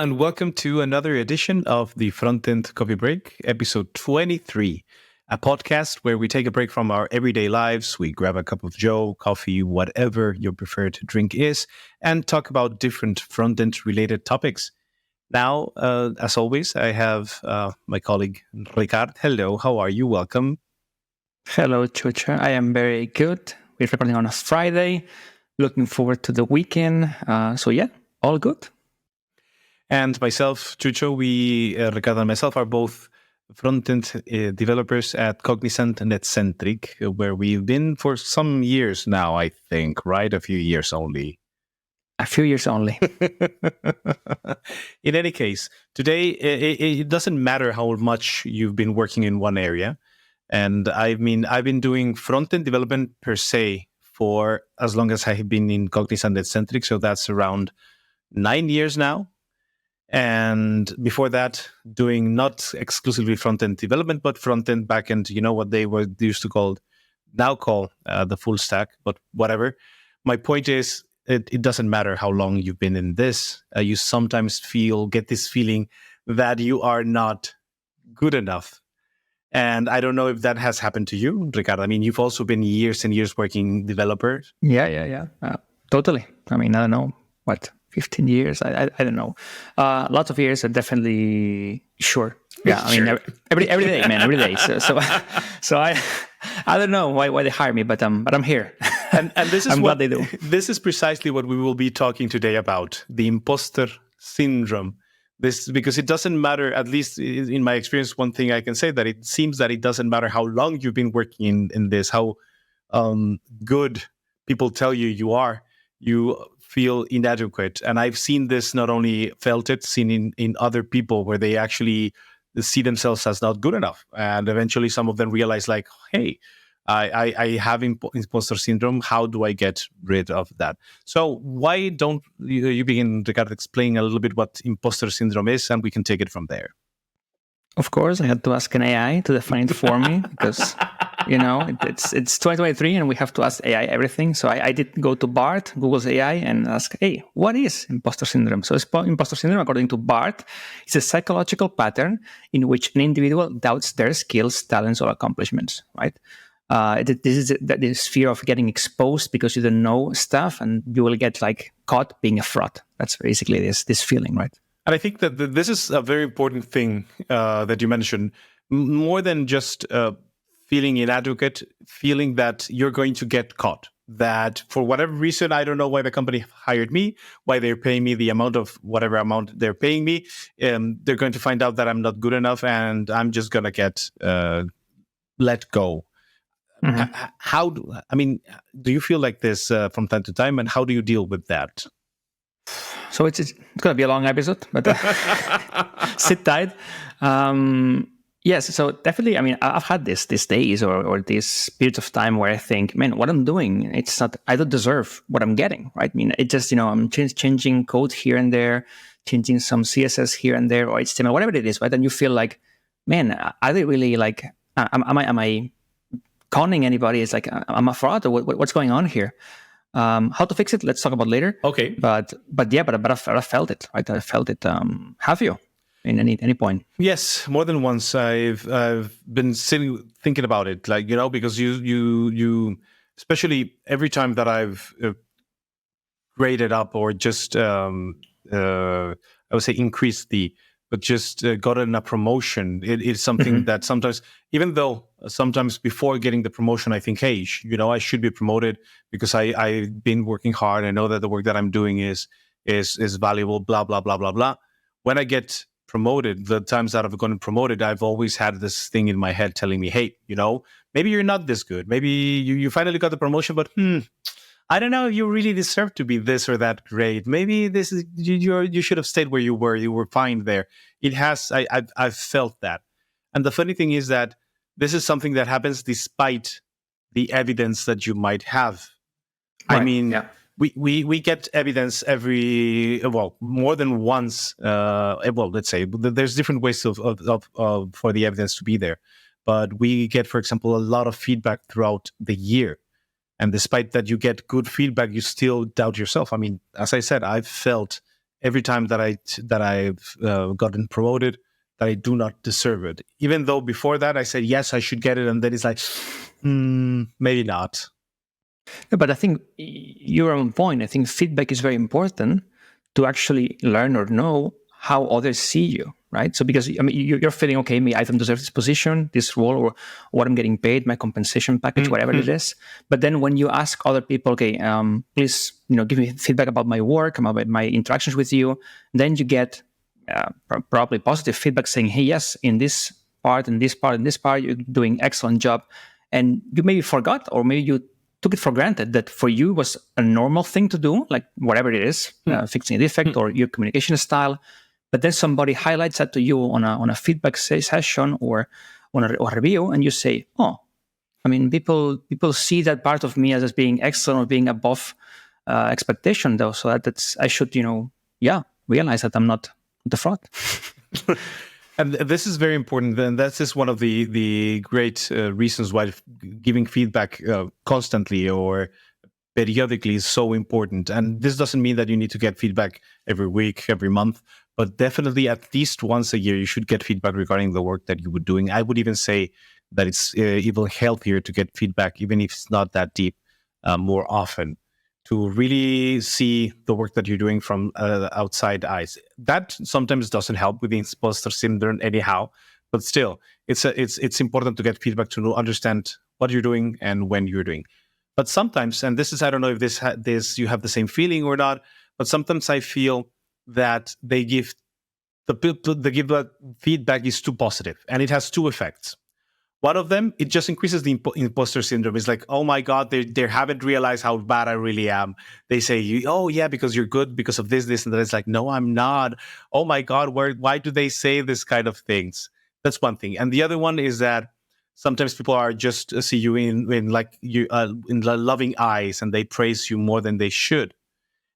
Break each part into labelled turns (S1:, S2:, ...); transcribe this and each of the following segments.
S1: and welcome to another edition of the Frontend Coffee Break, episode 23, a podcast where we take a break from our everyday lives. We grab a cup of joe, coffee, whatever your preferred drink is, and talk about different front-end related topics. Now, as always, I have my colleague Ricard. Hello, how are you? Welcome.
S2: Hello, Chucha. I am very good. We're recording on a Friday. Looking forward to the weekend. So yeah, all good.
S1: And myself, Chucho, Ricardo and myself are both front-end developers at Cognizant and Netcentric, where we've been for some years now, I think, right? A few years only.
S2: A few years only.
S1: In any case, today, it doesn't matter how much you've been working in one area. And I've been doing front-end development per se for as long as I have been in Cognizant Netcentric. So that's around 9 years now. And before that, doing not exclusively front-end development, but front-end, back-end, you know what they used to call the full stack, but whatever. My point is, it doesn't matter how long you've been in this. You sometimes get this feeling that you are not good enough. And I don't know if that has happened to you, Ricardo. I mean, you've also been years and years working developer.
S2: Yeah. Totally. I mean, I don't know, 15 years? I don't know. Lots of years are definitely sure. Yeah, I mean, every day, man, every day. So I don't know why they hire me, but I'm here.
S1: And this is
S2: I'm glad they do.
S1: This is precisely what we will be talking today about, the imposter syndrome. This, because it doesn't matter, at least in my experience, one thing I can say that it seems that it doesn't matter how long you've been working in this, how good people tell you are, you feel inadequate. And I've seen this, not only seen in other people where they actually see themselves as not good enough. And eventually some of them realize like, hey, I have imposter syndrome. How do I get rid of that? So why don't you begin, Ricardo, explaining a little bit what imposter syndrome is, and we can take it from there.
S2: Of course, I had to ask an AI to define it for me because, it's 2023 and we have to ask AI everything. So I did go to BART, Google's AI, and ask, hey, what is imposter syndrome? So imposter syndrome, according to BART, is a psychological pattern in which an individual doubts their skills, talents, or accomplishments, right? This is this fear of getting exposed because you don't know stuff and you will get caught being a fraud. That's basically this feeling, right?
S1: And I think that this is a very important thing that you mentioned, more than just feeling inadequate, feeling that you're going to get caught. That for whatever reason, I don't know why the company hired me, why they're paying me the amount of whatever amount they're paying me. They're going to find out that I'm not good enough and I'm just going to get let go.
S2: Mm-hmm.
S1: Do you feel like this from time to time, and how do you deal with that?
S2: So it's going to be a long episode, but sit tight. Yes, so definitely, I've had these days or these periods of time where I think, man, what I'm doing, it's not, I don't deserve what I'm getting, right? I mean, it just, I'm changing code here and there, changing some CSS here and there, or HTML, whatever it is, right? And you feel like, man, are they really am I conning anybody? It's like, I'm a fraud, or what's going on here? How to fix it? Let's talk about later.
S1: Okay.
S2: But I felt it, right? I felt it. Have you in any point?
S1: Yes, more than once. I've been thinking about it, because you especially every time that I've graded up or just I would say increased but just gotten a promotion. It is something that sometimes, even though sometimes before getting the promotion, I think, hey, I should be promoted because I've been working hard. I know that the work that I'm doing is valuable, blah, blah, blah, blah, blah. When I get promoted, the times that I've gotten promoted, I've always had this thing in my head telling me, hey, maybe you're not this good. Maybe you finally got the promotion, but I don't know if you really deserve to be this or that great. Maybe this is you should have stayed where you were. You were fine there. It has. I've felt that. And the funny thing is that this is something that happens despite the evidence that you might have.
S2: Right.
S1: We get evidence more than once. Let's say there's different ways for the evidence to be there, but we get, for example, a lot of feedback throughout the year. And despite that you get good feedback, you still doubt yourself. I mean, as I said, I've felt every time that I've gotten promoted, that I do not deserve it. Even though before that I said, yes, I should get it. And then it's like, maybe not.
S2: Yeah, but I think you're on point. I think feedback is very important to actually learn or know how others see you, right? So because you're feeling, okay, maybe I don't deserve this position, this role, or what I'm getting paid, my compensation package, whatever it is. But then when you ask other people, okay, please, give me feedback about my work, about my interactions with you, then you get probably positive feedback saying, hey, yes, in this part, in this part, in this part, you're doing excellent job. And you maybe forgot, or maybe you took it for granted that for you was a normal thing to do, like whatever it is, fixing a defect or your communication style. But then somebody highlights that to you on a feedback session or on a review, and you say, "Oh, people see that part of me as being excellent or being above expectation, though. So that's I should, realize that I'm not the fraud."
S1: And this is very important. And that's just one of the great reasons why giving feedback constantly or periodically is so important. And this doesn't mean that you need to get feedback every week, every month, but definitely at least once a year, you should get feedback regarding the work that you were doing. I would even say that it's even healthier to get feedback, even if it's not that deep, more often, to really see the work that you're doing from outside eyes. That sometimes doesn't help with the imposter syndrome anyhow, but still, it's important to get feedback to understand what you're doing and when you're doing. But sometimes, and this is, I don't know if this you have the same feeling or not, but sometimes I feel that they give the feedback is too positive, and it has two effects. One of them, it just increases the imposter syndrome. It's like, oh my God, they haven't realized how bad I really am. They say, oh yeah, because you're good because of this, and that. It's like, no, I'm not. Oh my God, why do they say this kind of things? That's one thing. And the other one is that sometimes people are just see you in like you in loving eyes, and they praise you more than they should.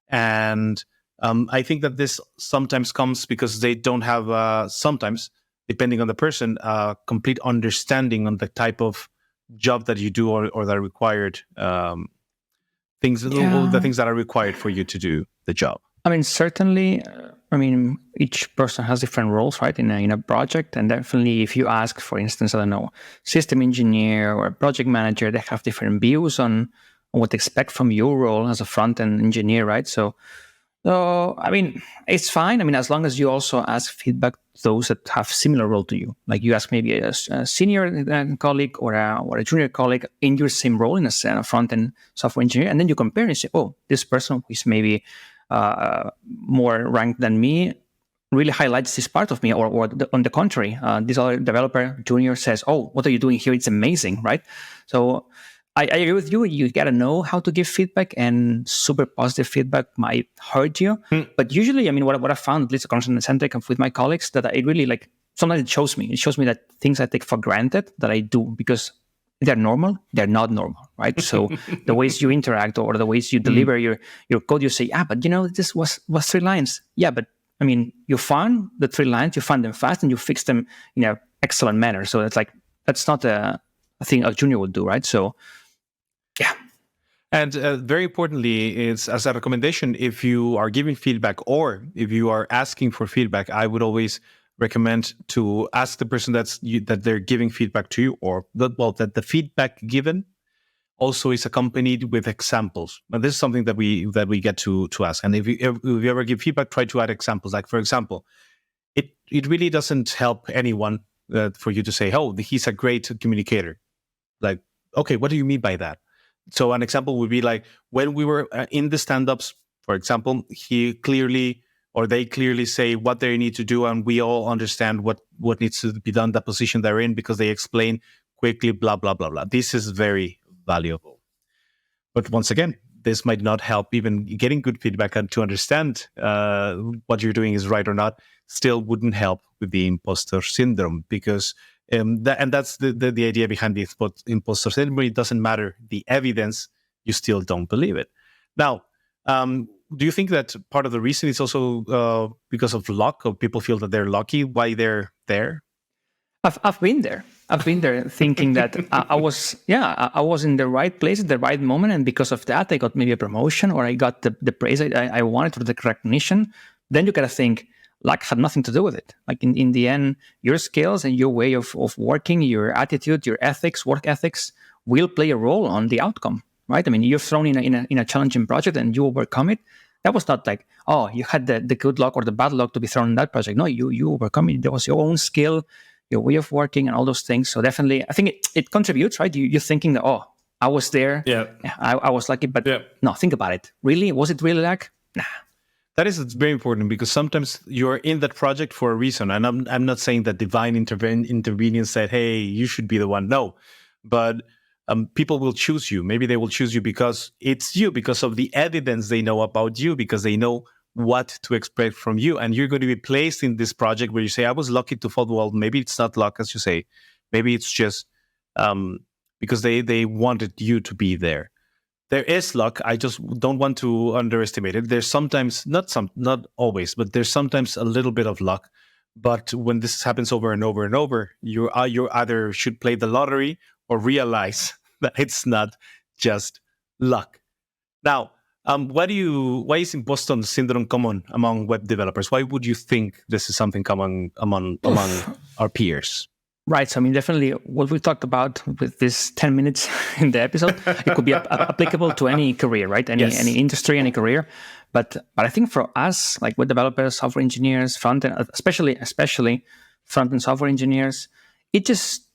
S1: And I think that this sometimes comes because they don't have sometimes, depending on the person, complete understanding on the type of job that you do or the required things, the things that are required for you to do the job.
S2: Certainly, each person has different roles, right, in a project. And definitely if you ask, for instance, I don't know, system engineer or project manager, they have different views on what to expect from your role as a front-end engineer, right? So, it's fine. As long as you also ask feedback to those that have similar role to you. Like you ask maybe a senior colleague or a junior colleague in your same role in a front-end software engineer, and then you compare and say, oh, this person who is maybe more ranked than me really highlights this part of me, or on the contrary, this other developer junior says, oh, what are you doing here? It's amazing, right? So I agree with you. You got to know how to give feedback, and super positive feedback might hurt you. But usually, what I found, at least at Concentric and with my colleagues, that I really like, sometimes it shows me that things I take for granted that I do because they're normal, they're not normal, right? So the ways you interact or the ways you deliver your code, you say, but this was 3 lines. Yeah, but you found the 3 lines, you found them fast, and you fixed them in an excellent manner. So it's like, that's not a thing a junior would do, right? So, yeah.
S1: And very importantly, is as a recommendation, if you are giving feedback or if you are asking for feedback, I would always recommend to ask the person that they're giving feedback to you, or that the feedback given also is accompanied with examples. And this is something that we get to ask. And if you ever give feedback, try to add examples. Like, for example, it really doesn't help anyone for you to say, oh, he's a great communicator. Like, okay, what do you mean by that? So an example would be like when we were in the stand-ups, for example, they clearly say what they need to do, and we all understand what needs to be done, the position they're in, because they explain quickly, blah, blah, blah, blah. This is very valuable. But once again, this might not help even getting good feedback and to understand what you're doing is right or not, still wouldn't help with the imposter syndrome, because that's the idea behind the imposter syndrome. It doesn't matter the evidence, you still don't believe it. Now, do you think that part of the reason is also because of luck, or people feel that they're lucky why they're there?
S2: I've been there. I've been there thinking that I was in the right place at the right moment, and because of that, I got maybe a promotion, or I got the praise I wanted, or the recognition. then you got to think luck had nothing to do with it. Like in the end, your skills and your way of working, your attitude, your ethics, work ethics will play a role on the outcome, right? I mean, you're thrown in a challenging project and you overcome it. That was not like, oh, you had the good luck or the bad luck to be thrown in that project. No, you overcome it. There was your own skill, your way of working, and all those things. So definitely, I think it contributes, right? You're thinking that, oh, I was there.
S1: Yeah.
S2: I was lucky, but no, think about it. Really? Was it really luck? Nah.
S1: That is very important, because sometimes you're in that project for a reason. And I'm not saying that divine intervenience said, hey, you should be the one. No, but people will choose you. Maybe they will choose you because it's you, because of the evidence they know about you, because they know what to expect from you. And you're going to be placed in this project where you say, I was lucky to fall. Well, maybe it's not luck, as you say. Maybe it's just because they wanted you to be there. There is luck. I just don't want to underestimate it. There's sometimes, not always, but there's sometimes a little bit of luck. But when this happens over and over and over, you either should play the lottery or realize that it's not just luck. Now, why is impostor syndrome common among web developers? Why would you think this is something common among our peers?
S2: Right. So, I mean, definitely what we talked about with this 10 minutes in the episode, it could be applicable to any career, right? Any industry, any career. But I think for us, like web developers, software engineers, front-end, especially front-end software engineers, it just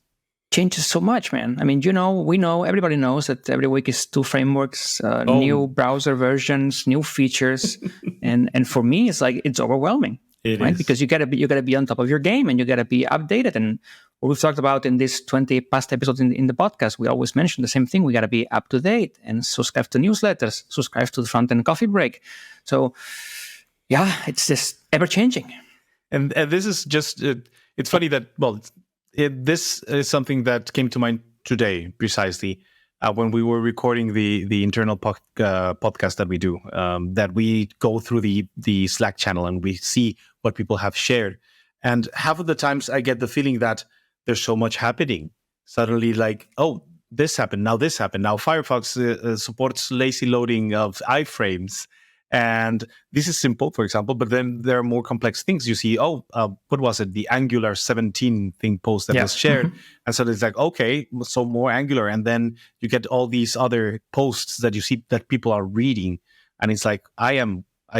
S2: changes so much, man. I mean, everybody knows that every week is 2 frameworks, new browser versions, new features. and for me, it's overwhelming. Right? Because you gotta be on top of your game, and you gotta be updated. And what we've talked about in this 20 past episodes in the podcast, we always mention the same thing. We gotta be up to date and subscribe to newsletters, subscribe to the Frontend Coffee Break. So yeah, it's just ever changing.
S1: And this is just it's funny that this is something that came to mind today precisely. When we were recording the internal podcast that we do, that we go through the Slack channel and we see what people have shared. And half of the times I get the feeling that there's so much happening. Suddenly, like, oh, this happened, now this happened. Now Firefox supports lazy loading of iframes. And this is simple, for example, but then there are more complex things. You see, what was it? The Angular 17 thing post that was shared. Mm-hmm. And so it's like, okay, so more Angular. And then you get all these other posts that you see that people are reading. And it's like, I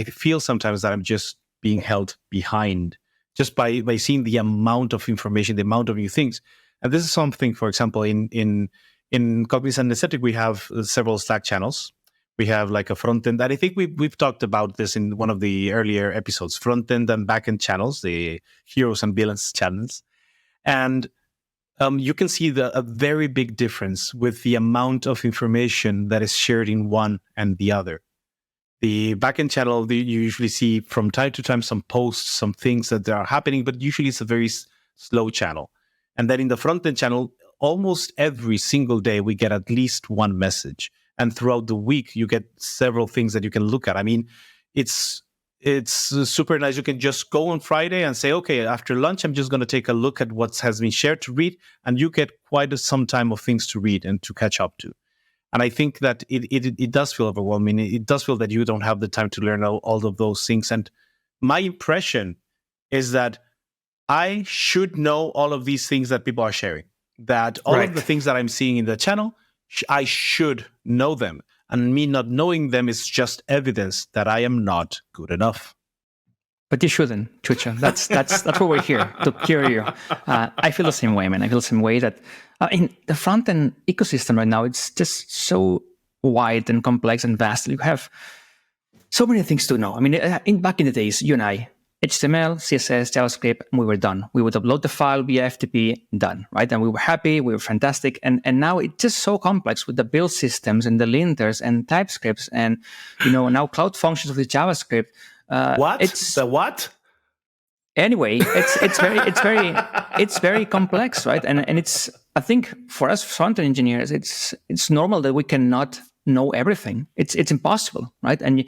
S1: feel sometimes that I'm just being held behind just by seeing the amount of information, the amount of new things. And this is something, for example, in Cognizant Aesthetic, we have several Slack channels. We have like a front-end, and I think we've talked about this in one of the earlier episodes, front-end and back-end channels, the heroes and villains channels. And you can see a very big difference with the amount of information that is shared in one and the other. The back-end channel, you usually see from time to time some posts, some things that are happening, but usually it's a very slow channel. And then in the front-end channel, almost every single day, we get at least one message. And throughout the week, you get several things that you can look at. I mean, it's super nice. You can just go on Friday and say, okay, after lunch, I'm just going to take a look at what has been shared to read. And you get quite some time of things to read and to catch up to. And I think that it does feel overwhelming. It does feel that you don't have the time to learn all of those things. And my impression is that I should know all of these things that people are sharing. That all of the things that I'm seeing in the channel, I should know them. And me not knowing them is just evidence that I am not good enough.
S2: But you shouldn't, Chucha. That's what we're here, to cure you. I feel the same way, man. I feel the same way that in the front-end ecosystem right now, it's just so wide and complex and vast. You have so many things to know. I mean, back in the days, you and I, HTML, CSS, JavaScript, and we were done. We would upload the file via FTP, done, right? And we were happy, we were fantastic. And now it's just so complex with the build systems and the linters and TypeScripts and, now Cloud Functions with JavaScript.
S1: What? The what?
S2: Anyway, it's very complex, right? And it's, I think for us front-end engineers, it's normal that we cannot know everything. It's impossible, right? And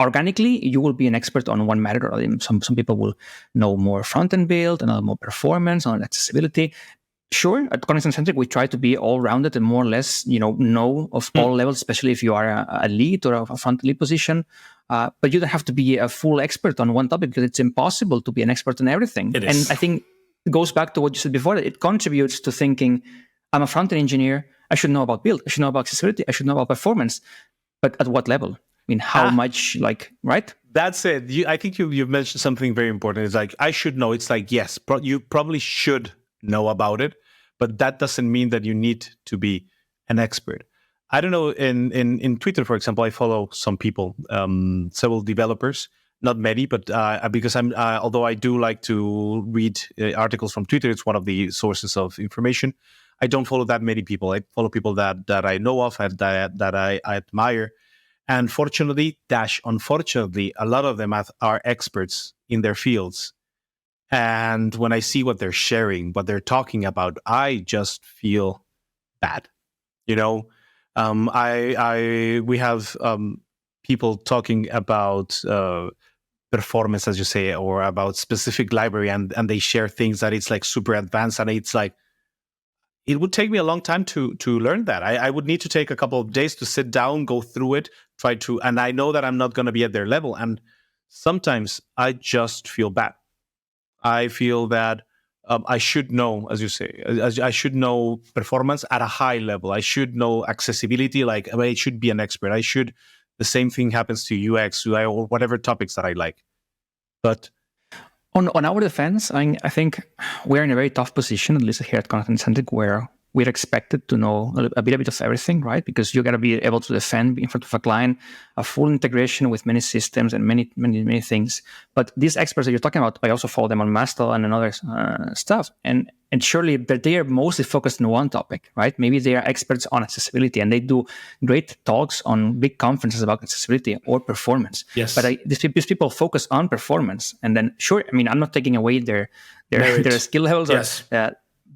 S2: organically, you will be an expert on one matter, or some people will know more front-end build, another more performance, on accessibility. Sure, at Cognizant-centric, we try to be all-rounded and more or less, know of all levels, especially if you are a lead or a front lead position. But you don't have to be a full expert on one topic, because it's impossible to be an expert on everything.
S1: It is.
S2: And I think it goes back to what you said before. It contributes to thinking, I'm a front-end engineer. I should know about build. I should know about accessibility. I should know about performance. But at what level? I mean, how much, right?
S1: That's it. I think you've mentioned something very important. It's like, I should know. It's like, yes, you probably should know about it, but that doesn't mean that you need to be an expert. I don't know, in Twitter, for example, I follow some people, several developers, not many, but because although I do like to read articles from Twitter, it's one of the sources of information. I don't follow that many people. I follow people that I know of and that I admire. And fortunately, unfortunately, a lot of them are experts in their fields. And when I see what they're sharing, what they're talking about, I just feel bad. We have people talking about performance, as you say, or about specific library, and they share things that it's like super advanced, and it's like, it would take me a long time to learn that. I would need to take a couple of days to sit down, go through it, and I know that I'm not going to be at their level. And sometimes I just feel bad. I feel that I should know, as you say, I should know performance at a high level. I should know accessibility. Like, I should be an expert. The same thing happens to UX, UI, or whatever topics that I like. But
S2: on our defense, I think we're in a very tough position, at least here at Content-Centric, where we're expected to know a bit of everything, right? Because you got to be able to defend in front of a client, a full integration with many systems and many things. But these experts that you're talking about, I also follow them on Mastodon and other stuff. And surely they are mostly focused on one topic, right? Maybe they are experts on accessibility, and they do great talks on big conferences about accessibility or performance.
S1: Yes.
S2: But these people focus on performance. And then, sure, I mean, I'm not taking away their skill levels.
S1: Yes.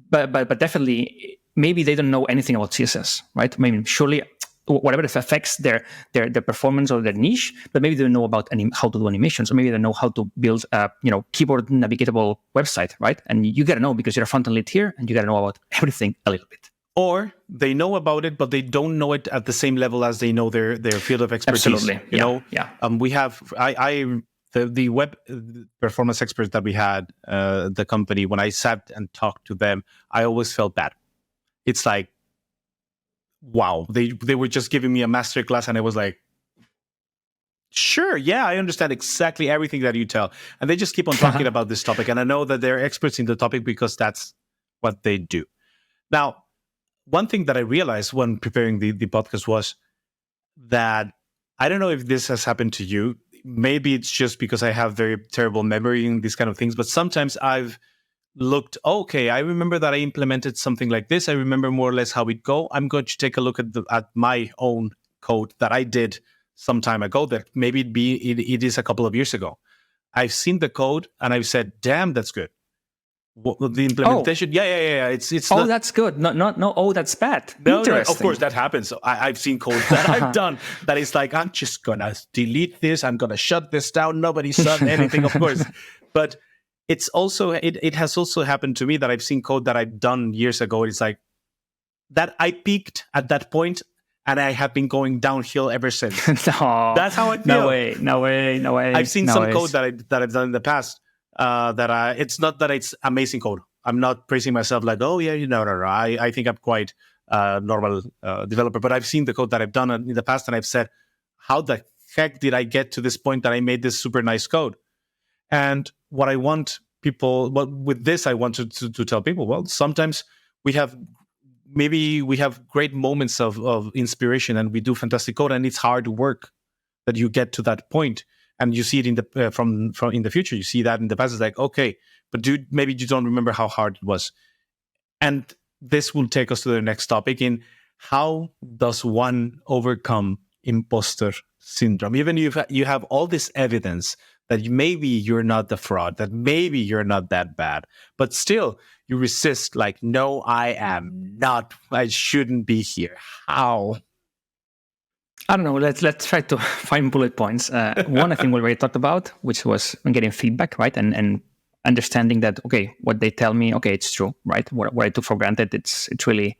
S2: But definitely, maybe they don't know anything about CSS, right? I mean, surely whatever affects their performance or their niche, but maybe they don't know about how to do animations, or maybe they know how to build a keyboard navigatable website, right? And you got to know, because you're a front-end lead here, and you got to know about everything a little bit.
S1: Or they know about it, but they don't know it at the same level as they know their field of expertise.
S2: Absolutely.
S1: We have the web performance experts that we had the company. When I sat and talked to them, I always felt bad. It's like, wow, they were just giving me a master class, and I was like, sure, yeah, I understand exactly everything that you tell. And they just keep on talking about this topic. And I know that they're experts in the topic because that's what they do. Now, one thing that I realized when preparing the podcast was that, I don't know if this has happened to you. Maybe it's just because I have very terrible memory in these kind of things, but sometimes I've looked, okay, I remember that I implemented something like this. I remember more or less how it go. I'm going to take a look at my own code that I did some time ago, that maybe it is a couple of years ago. I've seen the code and I've said, damn, that's good. The implementation, it's
S2: not, that's good. No. Oh, that's bad.
S1: No, of course that happens. I've seen code that I've done that is like, I'm just gonna delete this. I'm gonna shut this down. Nobody saw anything, of course. But it's also it has also happened to me that I've seen code that I've done years ago. It's like that I peaked at that point, and I have been going downhill ever since.
S2: No,
S1: that's how I feel.
S2: No way.
S1: I've seen some code that I've done in the past. It's not that it's amazing code. I'm not praising myself like, oh yeah, no. I think I'm quite normal developer, but I've seen the code that I've done in the past, and I've said, how the heck did I get to this point that I made this super nice code? And what I want people, with this, I wanted to tell people, well, sometimes we have great moments of inspiration, and we do fantastic code, and it's hard work that you get to that point. And you see it in the from in the future. You see that in the past. It's like, okay, but dude, maybe you don't remember how hard it was. And this will take us to the next topic: in how does one overcome imposter syndrome? Even if you have all this evidence that maybe you're not the fraud, that maybe you're not that bad, but still you resist. Like, no, I am not. I shouldn't be here. How?
S2: I don't know. Let's try to find bullet points. One, I think we already talked about, which was getting feedback, right? And understanding that, okay, what they tell me, okay, it's true, right? What I took for granted, it's really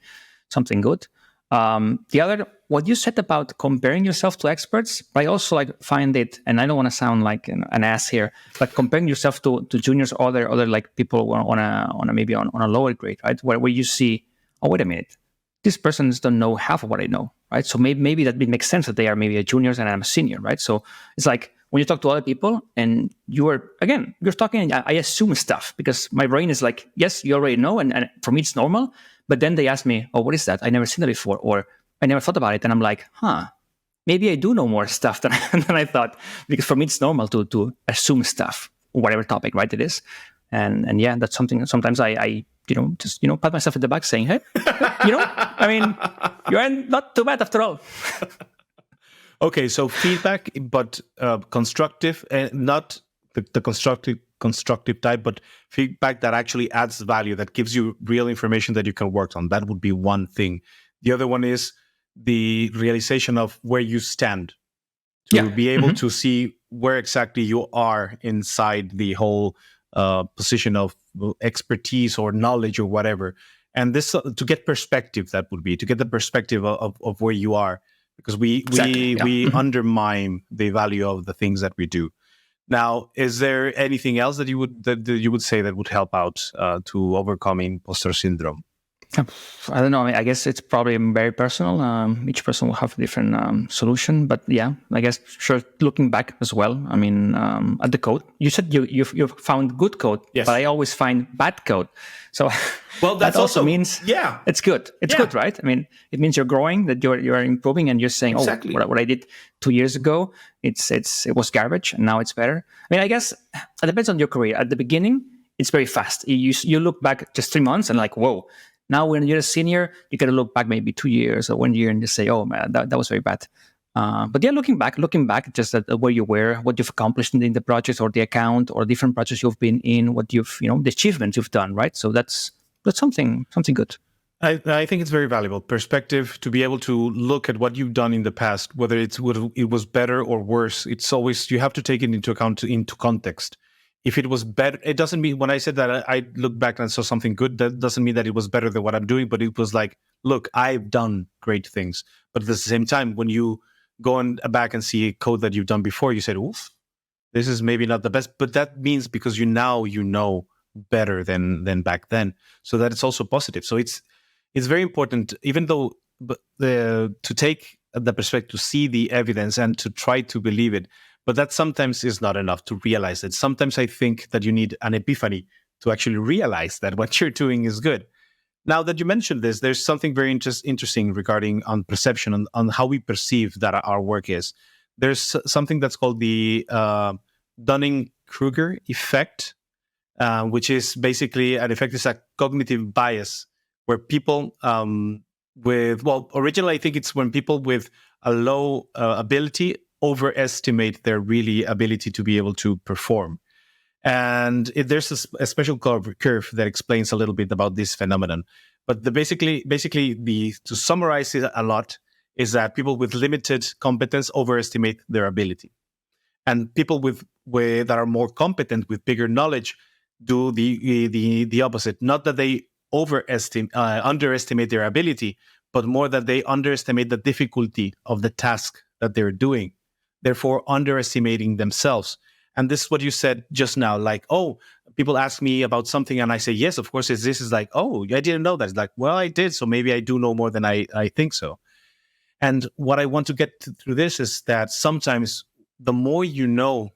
S2: something good. The other, what you said about comparing yourself to experts, but I also like find it, and I don't want to sound like an ass here, but comparing yourself to juniors, or other like people on a maybe on a lower grade, right? Where you see, oh, wait a minute, these persons don't know half of what I know, right? So maybe that makes sense that they are maybe a juniors and I'm a senior, right? So it's like when you talk to other people and you're talking, I assume stuff because my brain is like, yes, you already know, and for me it's normal. But then they ask me, oh, what is that? I never seen that before, or I never thought about it, and I'm like, maybe I do know more stuff than I thought, because for me it's normal to assume stuff, whatever topic, right? It is, and yeah, that's something. Sometimes I just pat myself in the back, saying, hey, I mean, you're not too bad after all.
S1: Okay, so feedback, but constructive, and not the constructive type, but feedback that actually adds value, that gives you real information that you can work on. That would be one thing. The other one is the realization of where you stand, to be able to see where exactly you are inside the whole position of expertise or knowledge or whatever. And this, to get perspective, that would be to get the perspective of where you are, because we undermine the value of the things that we do. Now, is there anything else that you would say that would help out to overcome imposter syndrome?
S2: I don't know. I guess it's probably very personal. Each person will have a different solution. But yeah, I guess sure. Looking back as well, I mean, at the code, you said you've found good code, yes, but I always find bad code. So
S1: well, that also means
S2: it's good. It's good, right? I mean, it means you're growing, that you're improving, and you're saying,
S1: exactly.
S2: Oh, what I did 2 years ago, it was garbage, and now it's better. I mean, I guess it depends on your career. At the beginning, it's very fast. You look back just 3 months and like, whoa. Now, when you're a senior, you got to look back maybe 2 years or 1 year and just say, "Oh man, that was very bad." But yeah, looking back, just at where you were, what you've accomplished in the project or the account or different projects you've been in, what you've the achievements you've done, right? So that's something good.
S1: I think it's very valuable perspective to be able to look at what you've done in the past, whether it was better or worse. It's always, you have to take it into account, into context. If it was better, it doesn't mean, when I said that I looked back and saw something good, that doesn't mean that it was better than what I'm doing, but it was like, look, I've done great things. But at the same time, when you go back and see code that you've done before, you said, oof, this is maybe not the best, but that means because you know better than back then. So that it's also positive. So it's very important, even though to take the perspective, to see the evidence and to try to believe it. But that sometimes is not enough to realize it. Sometimes I think that you need an epiphany to actually realize that what you're doing is good. Now that you mentioned this, there's something very interesting regarding on perception, on how we perceive that our work is. There's something that's called the Dunning-Kruger effect, which is basically an effect, is a cognitive bias where people originally I think it's when people with a low ability overestimate their really ability to be able to perform. And there's a special curve that explains a little bit about this phenomenon. But basically, to summarize it a lot, is that people with limited competence overestimate their ability. And people that are more competent, with bigger knowledge, do the opposite. Not that they underestimate their ability, but more that they underestimate the difficulty of the task that they're doing, therefore underestimating themselves. And this is what you said just now, like, oh, people ask me about something and I say, yes, of course, this is like, oh, I didn't know that. It's like, well, I did, so maybe I do know more than I think so. And what I want to get through this is that sometimes the more you know,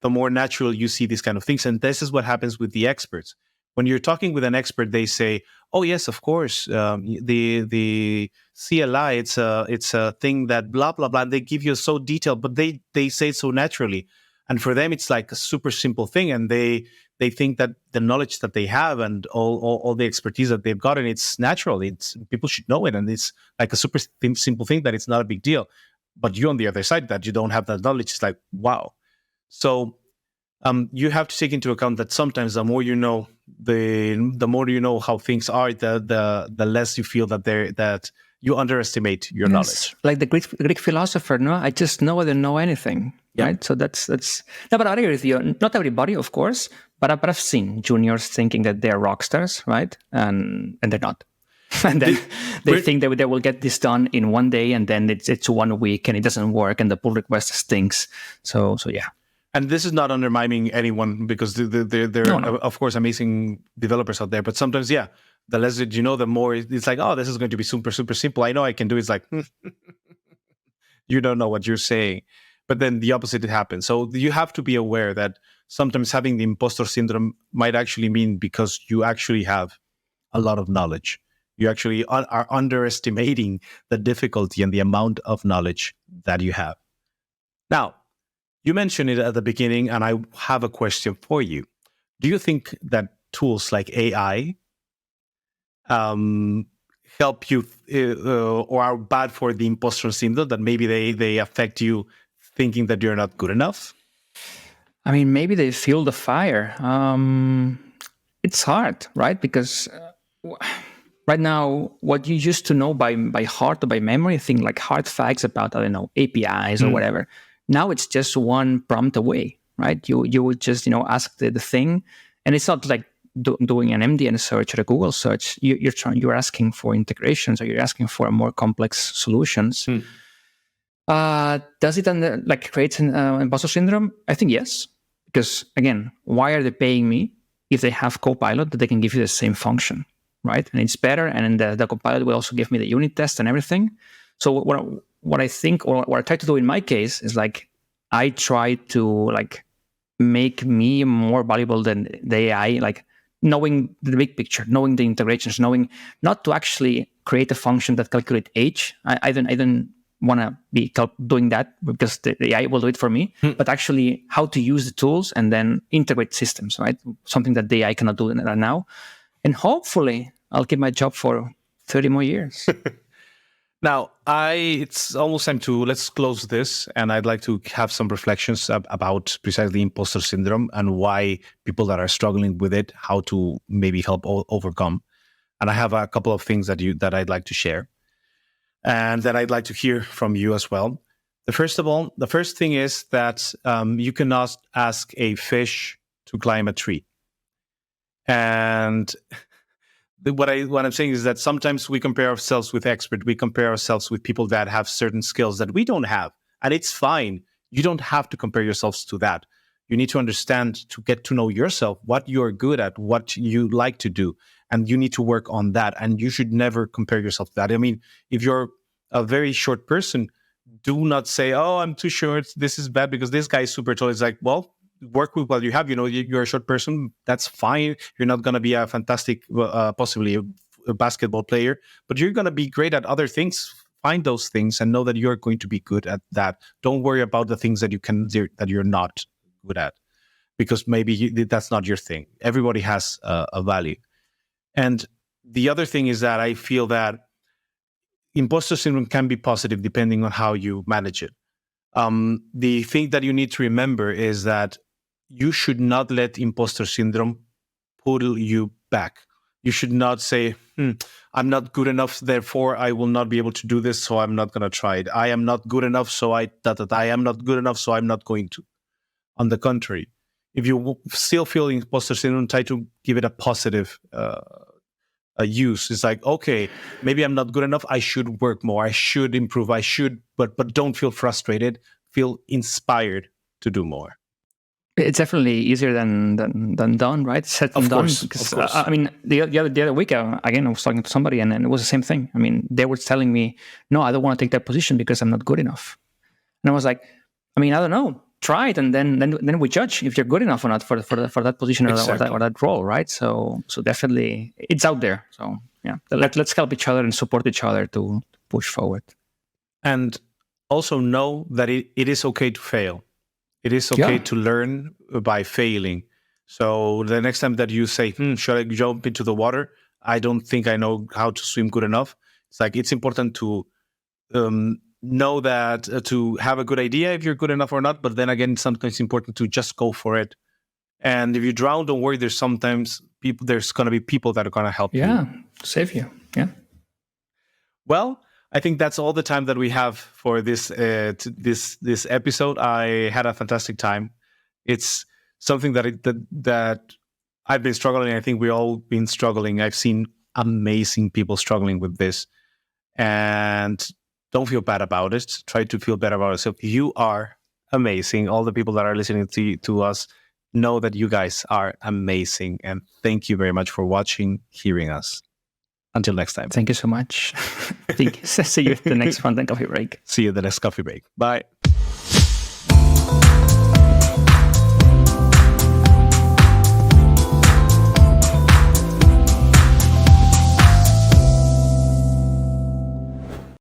S1: the more natural you see these kind of things. And this is what happens with the experts. When you're talking with an expert, they say, oh, yes, of course, the CLI, it's a thing that blah, blah, blah. They give you so detailed, but they say it so naturally. And for them, it's like a super simple thing. And they think that the knowledge that they have and all the expertise that they've gotten, it's natural. People should know it. And it's like a super simple thing that it's not a big deal. But you on the other side, that you don't have that knowledge, it's like, wow. So you have to take into account that sometimes the more you know, the more you know how things are, the less you feel that you underestimate your knowledge.
S2: Like the Greek philosopher, no, I just know I don't know anything, right? So that's no, but I agree with you. Not everybody, of course, but I've seen juniors thinking that they're rock stars, right? And they're not. and then they think that they will get this done in one day, and then it's 1 week and it doesn't work, and the pull request stinks. So yeah.
S1: And this is not undermining anyone, because there are, of course, amazing developers out there. But sometimes, the less that you know, the more it's like, oh, this is going to be super, super simple. I know I can do it. It's like, you don't know what you're saying. But then the opposite happens. So you have to be aware that sometimes having the imposter syndrome might actually mean because you actually have a lot of knowledge. You actually are underestimating the difficulty and the amount of knowledge that you have. Now, you mentioned it at the beginning, and I have a question for you. Do you think that tools like AI help you or are bad for the imposter syndrome, that maybe they affect you thinking that you're not good enough?
S2: I mean, maybe they feel the fire. It's hard, right? Because right now, what you used to know by heart or by memory, things like hard facts about, I don't know, APIs or whatever. Now it's just one prompt away, right? You would just ask the thing, and it's not like doing an MDN search or a Google search. You're asking for integrations, or you're asking for more complex solutions. Does it create an imposter syndrome? I think yes, because again, why are they paying me if they have Copilot that they can give you the same function, right? And it's better, and the Copilot will also give me the unit test and everything. So what I think, or what I try to do in my case, is I try to make me more valuable than the AI, knowing the big picture, knowing the integrations, knowing not to actually create a function that calculate age. I don't want to be doing that because the AI will do it for me, but actually how to use the tools and then integrate systems, right? Something that the AI cannot do now. And hopefully I'll keep my job for 30 more years.
S1: Now, it's almost time let's close this, and I'd like to have some reflections about precisely imposter syndrome and why people that are struggling with it, how to maybe help overcome. And I have a couple of things that I'd like to share, and that I'd like to hear from you as well. The first thing is that you cannot ask a fish to climb a tree. And what I'm saying is that sometimes we compare ourselves with experts. We compare ourselves with people that have certain skills that we don't have. And it's fine. You don't have to compare yourselves to that. You need to understand, to get to know yourself, what you're good at, what you like to do. And you need to work on that. And you should never compare yourself to that. I mean, if you're a very short person, do not say, oh, I'm too short, this is bad because this guy is super tall. It's like, well, work with what you have. You're a short person. That's fine. You're not going to be a fantastic, possibly a basketball player, but you're going to be great at other things. Find those things and know that you're going to be good at that. Don't worry about the things that you're not good at, because maybe that's not your thing. Everybody has a value. And the other thing is that I feel that imposter syndrome can be positive depending on how you manage it. The thing that you need to remember is that you should not let imposter syndrome pull you back. You should not say, I'm not good enough, therefore I will not be able to do this, so I'm not going to try it. I am not good enough, so I am not good enough, so I'm not going to. On the contrary, if you still feel imposter syndrome, try to give it a positive use. It's like, okay, maybe I'm not good enough. I should work more. I should improve. But don't feel frustrated. Feel inspired to do more.
S2: It's definitely easier than done, right? Said and done. Because, I mean, the other week, again, I was talking to somebody, and it was the same thing. I mean, they were telling me, no, I don't want to take that position because I'm not good enough. And I was like, I mean, I don't know. Try it, and then we judge if you're good enough or not for that position or that role, right? So definitely, it's out there. So yeah, let's help each other and support each other to push forward.
S1: And also know that it is okay to fail. It is okay to learn by failing. So the next time that you say, should I jump into the water? I don't think I know how to swim good enough. It's like, it's important to know that, to have a good idea if you're good enough or not. But then again, sometimes it's important to just go for it. And if you drown, don't worry. There's going to be people that are going to help you.
S2: Yeah, save you. Yeah.
S1: Well, I think that's all the time that we have for this episode. I had a fantastic time. It's something that I've been struggling. I think we all been struggling. I've seen amazing people struggling with this. And don't feel bad about it. Try to feel better about yourself. You are amazing. All the people that are listening to us know that you guys are amazing. And thank you very much for watching, hearing us. Until next time.
S2: Thank you so much. See you at the next Frontend coffee break.
S1: See you at the next coffee break. Bye.